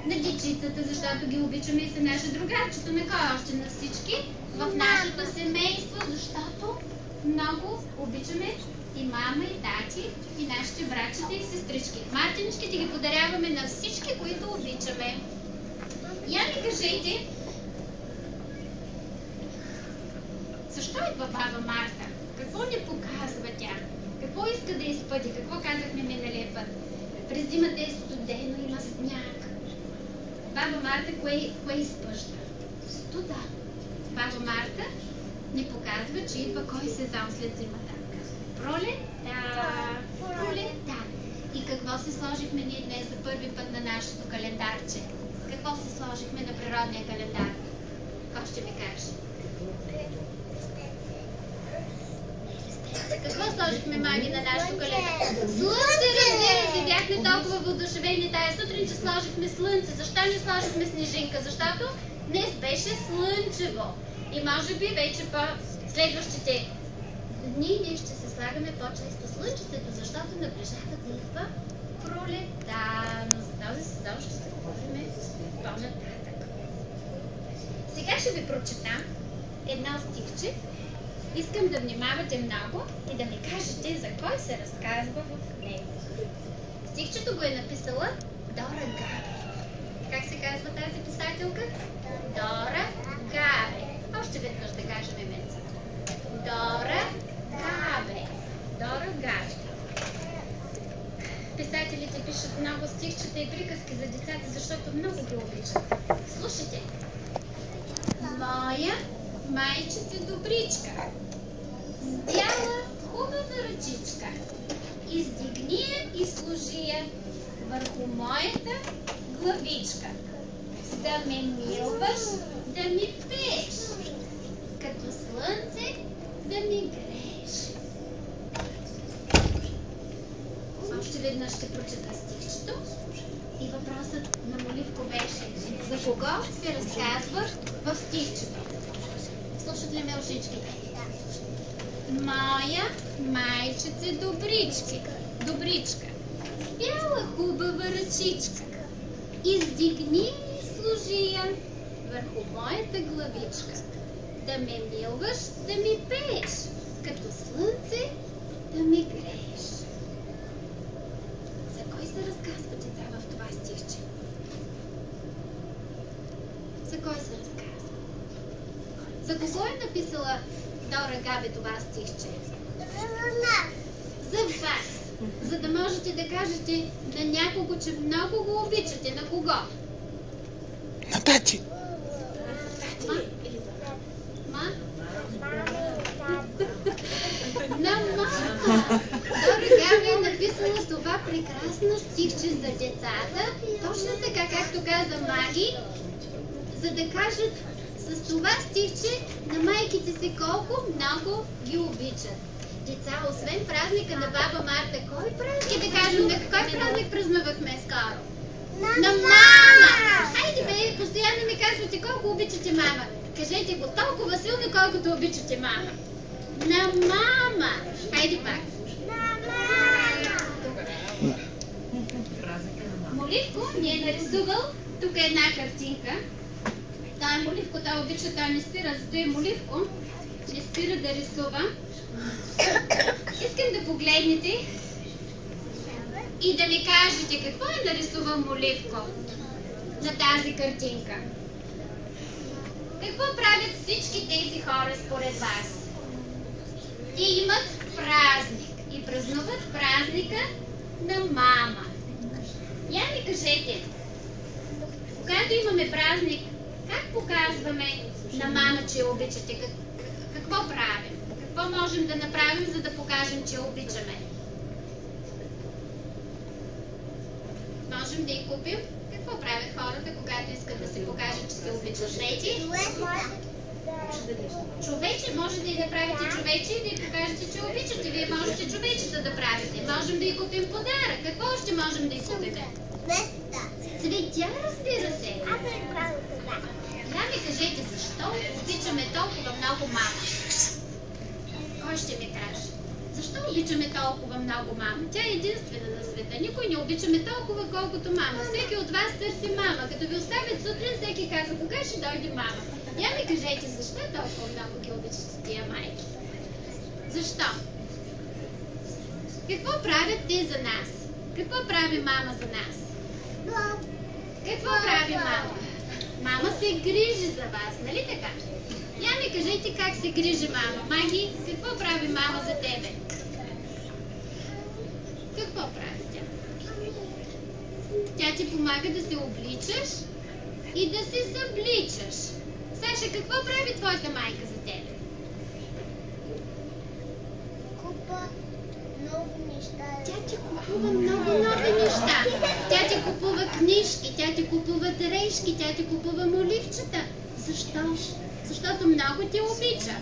на дечицата, защото ги обичаме и са наше другарчето. На кой още? На всички в нашето семейство, защото много обичаме и мама, и тати, и нашите братчета и сестрички. Мартиничките ги подаряваме на всички, които обичаме. Я ми кажете, защо идва баба Марта? Какво ни показва тя? Какво иска да изпъди? Какво казахме миналия път? През зимата е студено, има сняг. Баба Марта кое изпъжда? Студа. Баба Марта ни показва, че идва кой сезон след зимата. Пролетта. Пролетта. И какво се сложихме ние днес за първи път на нашето календарче? Какво се сложихме на природния календар? Кой ще ми каже? Какво сложихме, маги, на нашото календар? Слънце, разбира се, бяхме толкова въодушевени тая сутрин, че сложихме слънце. Защо не сложихме снежинка? Защото днес беше слънчево. И може би вече по следващите дни ние ще се слагаме по-често слънчето, защото наближава да идва пролетта. Но за този сезон ще се говорим по-нататък. Сега ще ви прочета едно стихче. Искам да внимавате много и да ми кажете за кой се разказва в него. Стихчето го е написала Дора Габе. Как се казва тази писателка? Дора Габе. Още веднъж да кажем именца. Дора Габе. Дора Габе. Писателите пишат много стихчета и приказки за децата, защото много ги обичат. Слушайте. Моя майчица добричка, с бяла хубава ръчичка, издигни я и служи я върху моята главичка. Да ме милваш, да ми пееш, като слънце да ми грееш. Още веднъж ще прочета стихчето и въпросът на Моливко беше: за кого се разказва в стихчето? Слушат ли ме ушичките? Моя майчица добричка, бяла хубава ръчичка, издигни и служи я върху моята главичка. Да ме милваш, да ми пееш, като слънце да ми грееш. За кой се разказва деца в това стихче? За кой се разказва? За кого е написала Дора Габе това стихче? За вас. За да можете да кажете на някого, че много го обичате. На кого? На тати. Ма? Или за ма? На мама. Дора Габе е написала това прекрасно стихче за децата, точно така, както каза Маги, за да кажат с това стихче на майките си колко много ги обичат. Деца, освен празника на баба Марта, кой празник да кажем? На кой празник празнувахме скоро? На мама! Хайде бе, постоянно ми казвате колко обичате мама. Кажете го толкова силно, колкото обичате мама. На мама! Хайде пак. На мама! Моливко ни е нарисувал тук една картинка. Той е Моливко, той обича, той не спира, зато е Моливко. Не спира да рисува. Искам да погледнете и да ми кажете какво е нарисувал Моливко на тази картинка. Какво правят всички тези хора според вас? Те имат празник и празнуват празника на мама. Я ми кажете, когато имаме празник, как показваме на мама, че я обичате? Какво правим? Какво можем да направим, за да покажем, че я обичаме? Можем да я купим? Какво правят хората, когато искат да се покажат, че се обичат? Вече? Човече, може да й направите човече и да й покажете, че обичате. Вие можете човечета да правите. Можем да й купим подарък. Какво още можем да й купим? Цветя, разбира се. Я ми кажете, защо обичаме толкова много мама? Кой ще ми каже? Защо обичаме толкова много мама. Тя е единствена на света. Никой не обичаме толкова, колкото мама. Всеки от вас търси мама. Като ви оставят сутрин, всеки казва, кога ще дойде мама? Я ми кажете, защо толкова много ги обичате тия майки? Защо? Какво правят те за нас? Какво прави мама за нас? Какво прави мама? Мама се грижи за вас, нали така? Я ми кажете как се грижи мама. Маги, какво прави мама за тебе? Какво прави тя? Тя ти помага да се обличаш и да се събличаш. Саша, какво прави твоята майка за тебе? Тя ти купува много нови неща. Тя ти купува книжки, тя ти купува дрежки, тя ти купува моливчета. Защо? Защото много те обича.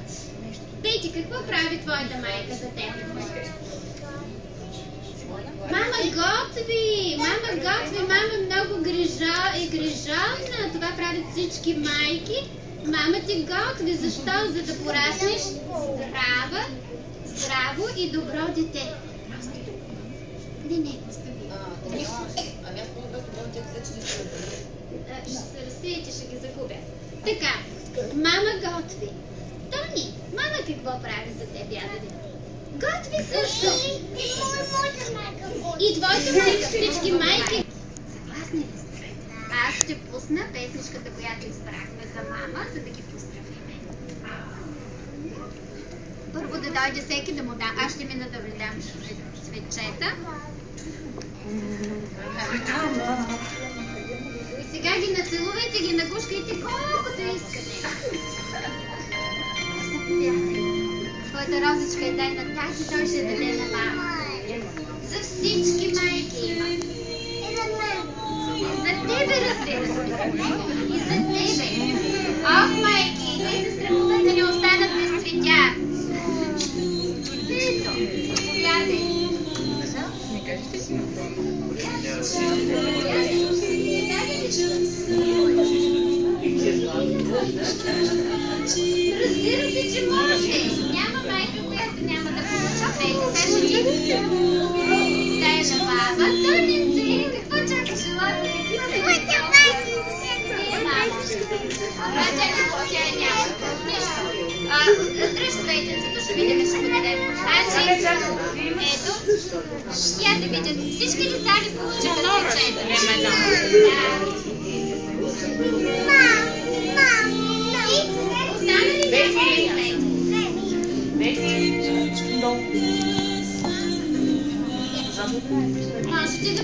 Пейти, какво прави твоята майка за теб? Мама готви! Мама готви! Мама много грижовна. Това правят всички майки. Мама ти готви. Защо? За да пораснеш здраво и добро дете. Не. Ще се разсеете, ще ги загубя. Така, мама готви. Тони, мама какво прави за теб, ядене? Готви също. И твоята майка, всички майки. Съгласни ли сте? Аз ще пусна песничката, която избрахме за мама, за да ги поздравиме. Първо да дойде всеки да му да. Аз ще мина да ви дам светчета. И сега ги нацелувайте, ги нагушкайте колкото искате. Твоята розичка е дай на тази, той ще даде на мама. За всички майки има. И за мен. За тебе, разбира се. И за тебе. Ох, майки, те се страхуват да не останат без цветя. Ето, заповядай. Разбира се, че може. Няма майка, която няма да получи пейте. Сега ще ти дай на баба. Тонинце, какво чакаш? Моята майка. Мамо. Чакай, тя няма. Нищо. Дръж пейтенцето, ще видим, ще го дадем. Ето. Я да видят. Всички деца ли получиха светчета? Останали не можете да